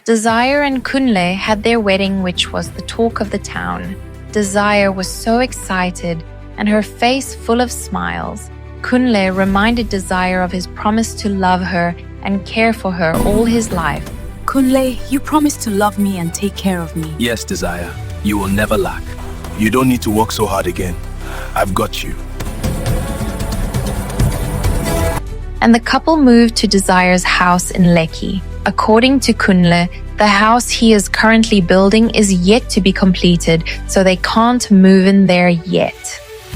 Desire and Kunle had their wedding, which was the talk of the town. Desire was so excited and her face full of smiles. Kunle reminded Desire of his promise to love her and care for her all his life. Kunle, you promised to love me and take care of me. Yes, Desire. You will never lack. You don't need to work so hard again. I've got you. And the couple moved to Desire's house in Lekki. According to Kunle, the house he is currently building is yet to be completed, so they can't move in there yet.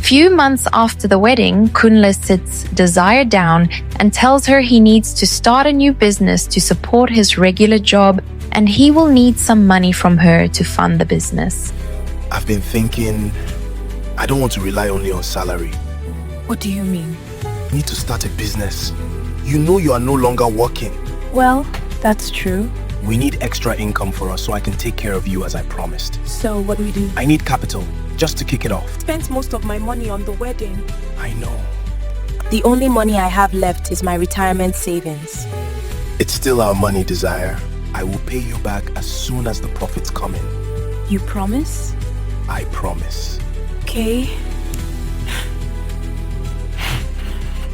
Few months after the wedding, Kunle sits Desire down and tells her he needs to start a new business to support his regular job, and he will need some money from her to fund the business. I've been thinking, I don't want to rely only on salary. What do you mean? I need to start a business. You know you are no longer working. Well, that's true. We need extra income for us so I can take care of you as I promised. So what do we do? I need capital, just to kick it off. Spent most of my money on the wedding. I know. The only money I have left is my retirement savings. It's still our money, Desire. I will pay you back as soon as the profits come in. You promise? I promise. Okay.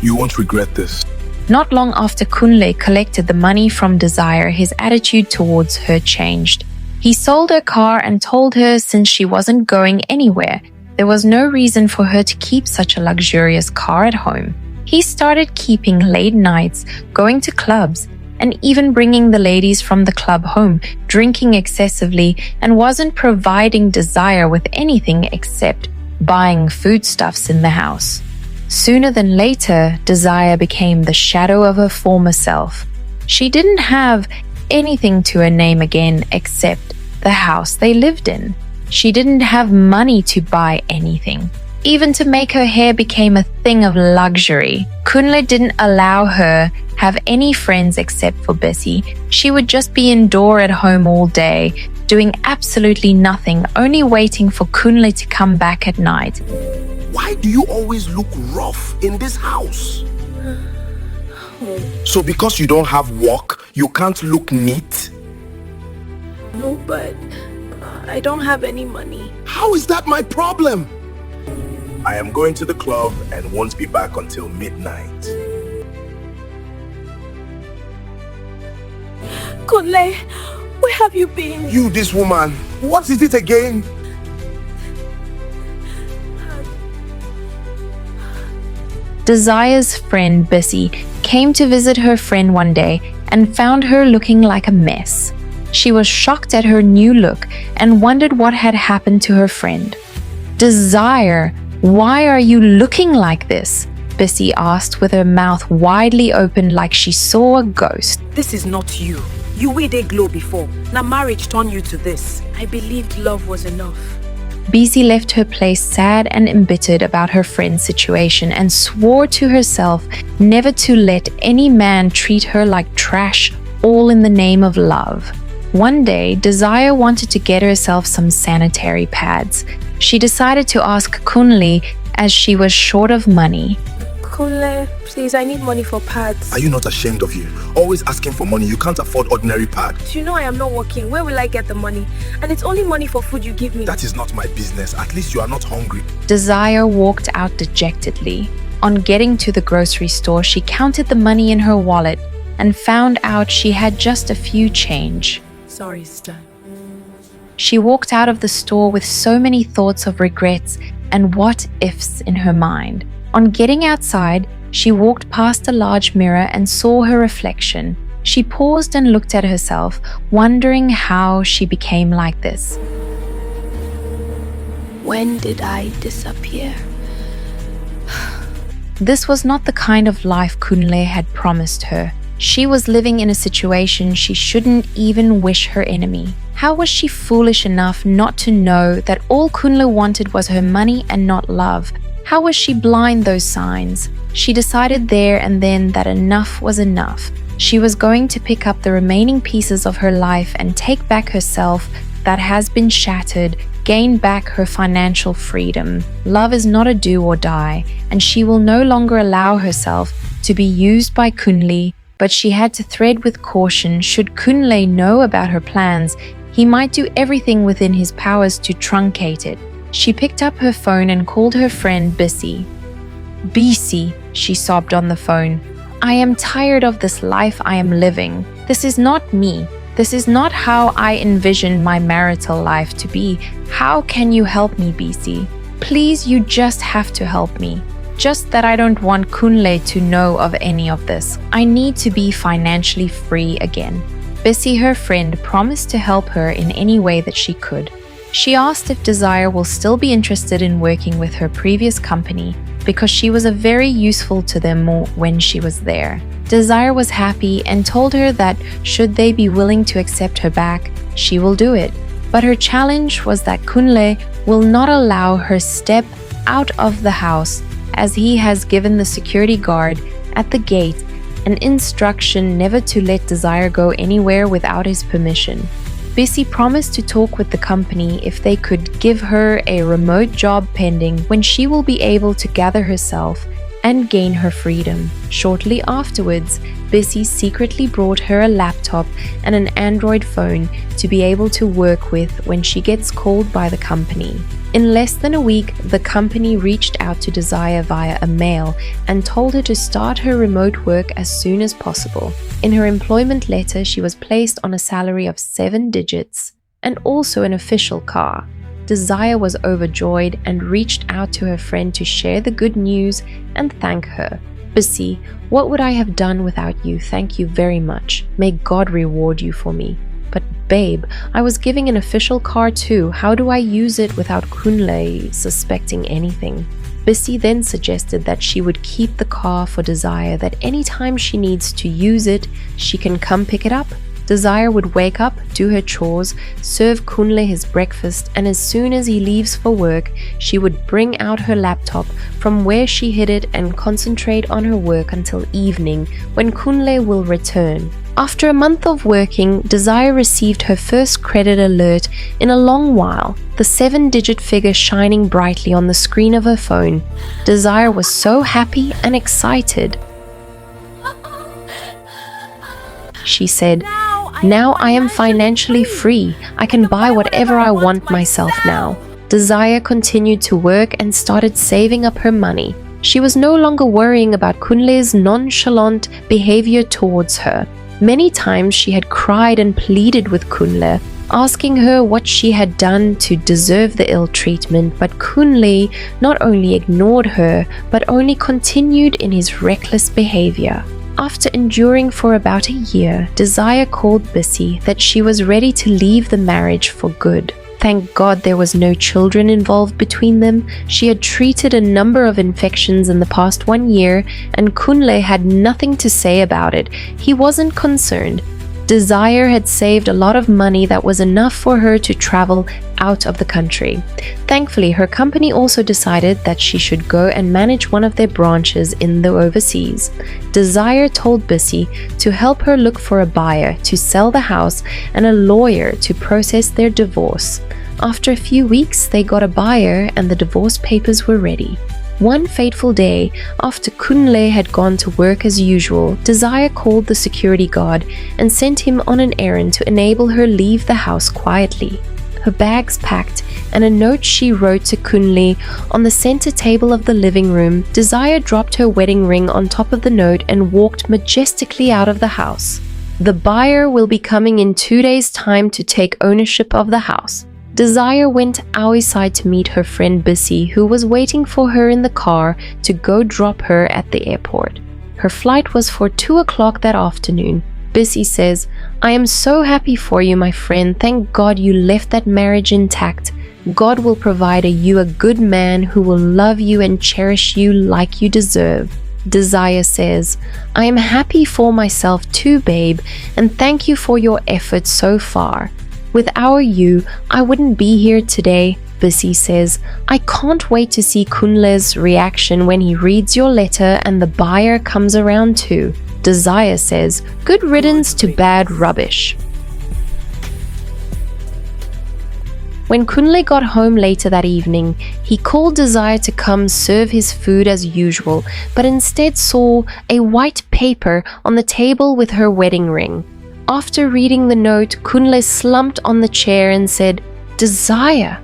You won't regret this. Not long after Kunle collected the money from Desire, his attitude towards her changed. He sold her car and told her since she wasn't going anywhere, there was no reason for her to keep such a luxurious car at home. He started keeping late nights, going to clubs, and even bringing the ladies from the club home, drinking excessively, and wasn't providing Desire with anything except buying foodstuffs in the house. Sooner than later, Desire became the shadow of her former self. She didn't have anything to her name again except the house they lived in. She didn't have money to buy anything. Even to make her hair became a thing of luxury. Kunle didn't allow her have any friends except for Bessie. She would just be indoor at home all day, doing absolutely nothing, only waiting for Kunle to come back at night. Why do you always look rough in this house? So because you don't have work, you can't look neat? No, but I don't have any money. How is that my problem? I am going to the club and won't be back until midnight. Kunle, where have you been? You, this woman, what is it again? Desire's friend Bessie came to visit her friend one day and found her looking like a mess. She was shocked at her new look and wondered what had happened to her friend. "Desire, why are you looking like this?" Bessie asked with her mouth widely opened like she saw a ghost. This is not you. You were they glow before. Now marriage turned you to this. I believed love was enough. Bessie left her place sad and embittered about her friend's situation and swore to herself never to let any man treat her like trash, all in the name of love. One day, Desire wanted to get herself some sanitary pads. She decided to ask Kunle as she was short of money. Kunle, please, I need money for pads. Are you not ashamed of you? Always asking for money, you can't afford ordinary pads. You know I am not working. Where will I get the money? And it's only money for food you give me. That is not my business. At least you are not hungry. Desire walked out dejectedly. On getting to the grocery store, she counted the money in her wallet and found out she had just a few change. Sorry, sister. She walked out of the store with so many thoughts of regrets and what-ifs in her mind. On getting outside, she walked past a large mirror and saw her reflection. She paused and looked at herself, wondering how she became like this. When did I disappear? This was not the kind of life Kunle had promised her. She was living in a situation she shouldn't even wish her enemy. How was she foolish enough not to know that all Kunle wanted was her money and not love? How was she blind those signs? She decided there and then that enough was enough. She was going to pick up the remaining pieces of her life and take back herself that has been shattered, gain back her financial freedom. Love is not a do or die, and she will no longer allow herself to be used by Kunle but she had to tread with caution. Should Kunle know about her plans, he might do everything within his powers to truncate it. She picked up her phone and called her friend Bissy. "Bissy," she sobbed on the phone, "I am tired of this life I am living. This is not me. This is not how I envisioned my marital life to be. How can you help me, Bissy? Please, you just have to help me. Just that I don't want Kunle to know of any of this. I need to be financially free again." Bissy, her friend, promised to help her in any way that she could. She asked if Desire will still be interested in working with her previous company because she was very useful to them when she was there. Desire was happy and told her that should they be willing to accept her back, she will do it. But her challenge was that Kunle will not allow her step out of the house, as he has given the security guard at the gate an instruction never to let Desire go anywhere without his permission. Bissy promised to talk with the company if they could give her a remote job pending when she will be able to gather herself and gain her freedom. Shortly afterwards, Bissy secretly brought her a laptop and an Android phone to be able to work with when she gets called by the company. In less than a week, the company reached out to Desire via a mail and told her to start her remote work as soon as possible. In her employment letter, she was placed on a salary of 7 digits and also an official car. Desire was overjoyed and reached out to her friend to share the good news and thank her. "Bissy, what would I have done without you? Thank you very much. May God reward you for me." "But babe, I was giving an official car too. How do I use it without Kunle suspecting anything?" Bissy then suggested that she would keep the car for Desire, that anytime she needs to use it, she can come pick it up. Desire would wake up, do her chores, serve Kunle his breakfast, and as soon as he leaves for work, she would bring out her laptop from where she hid it and concentrate on her work until evening, when Kunle will return. After a month of working, Desire received her first credit alert in a long while, the 7-digit figure shining brightly on the screen of her phone. Desire was so happy and excited. She said, "Now I am financially free. I can buy whatever I want myself now." Desire continued to work and started saving up her money. She was no longer worrying about Kunle's nonchalant behavior towards her. Many times she had cried and pleaded with Kunle, asking her what she had done to deserve the ill treatment, but Kunle not only ignored her, but only continued in his reckless behavior. After enduring for about a year, Desire called Bissy that she was ready to leave the marriage for good. Thank God there was no children involved between them. She had treated a number of infections in the past 1 year, and Kunle had nothing to say about it. He wasn't concerned. Desire had saved a lot of money that was enough for her to travel out of the country. Thankfully, her company also decided that she should go and manage one of their branches in the overseas. Desire told Bissy to help her look for a buyer to sell the house and a lawyer to process their divorce. After a few weeks, they got a buyer and the divorce papers were ready. One fateful day, after Kunle had gone to work as usual, Desire called the security guard and sent him on an errand to enable her leave the house quietly. Her bags packed and a note she wrote to Kunle on the center table of the living room, Desire dropped her wedding ring on top of the note and walked majestically out of the house. "The buyer will be coming in 2 days' time to take ownership of the house." Desire went outside to meet her friend Bissy, who was waiting for her in the car to go drop her at the airport. Her flight was for 2 o'clock that afternoon. Bissy says, "I am so happy for you, my friend. Thank God you left that marriage intact. God will provide you a good man who will love you and cherish you like you deserve." Desire says, "I am happy for myself too, babe, and thank you for your efforts so far. Without you, I wouldn't be here today." Bissy says, "I can't wait to see Kunle's reaction when he reads your letter and the buyer comes around too." Desire says, "Good riddance to bad rubbish." When Kunle got home later that evening, he called Desire to come serve his food as usual, but instead saw a white paper on the table with her wedding ring. After reading the note, Kunle slumped on the chair and said, "Desire,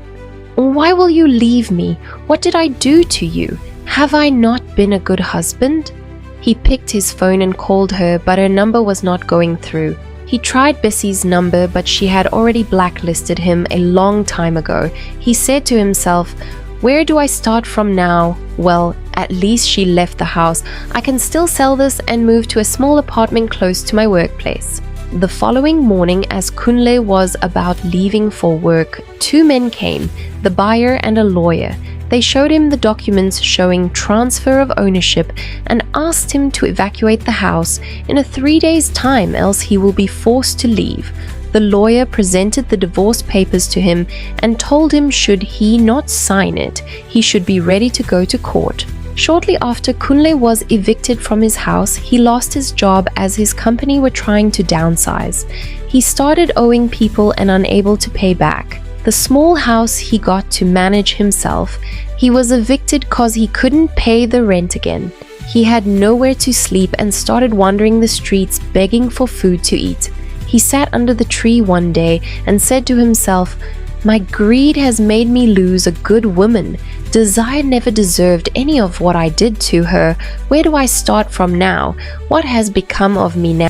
why will you leave me? What did I do to you? Have I not been a good husband?" He picked his phone and called her, but her number was not going through. He tried Bessie's number, but she had already blacklisted him a long time ago. He said to himself, "Where do I start from now? Well, at least she left the house. I can still sell this and move to a small apartment close to my workplace." The following morning, as Kunle was about leaving for work, two men came, the buyer and a lawyer. They showed him the documents showing transfer of ownership and asked him to evacuate the house in a 3 days' time, else he will be forced to leave. The lawyer presented the divorce papers to him and told him should he not sign it, he should be ready to go to court. Shortly after Kunle was evicted from his house, he lost his job as his company were trying to downsize. He started owing people and unable to pay back. The small house he got to manage himself. He was evicted cause he couldn't pay the rent again. He had nowhere to sleep and started wandering the streets begging for food to eat. He sat under the tree one day and said to himself, "My greed has made me lose a good woman. Desire never deserved any of what I did to her. Where do I start from now? What has become of me now?"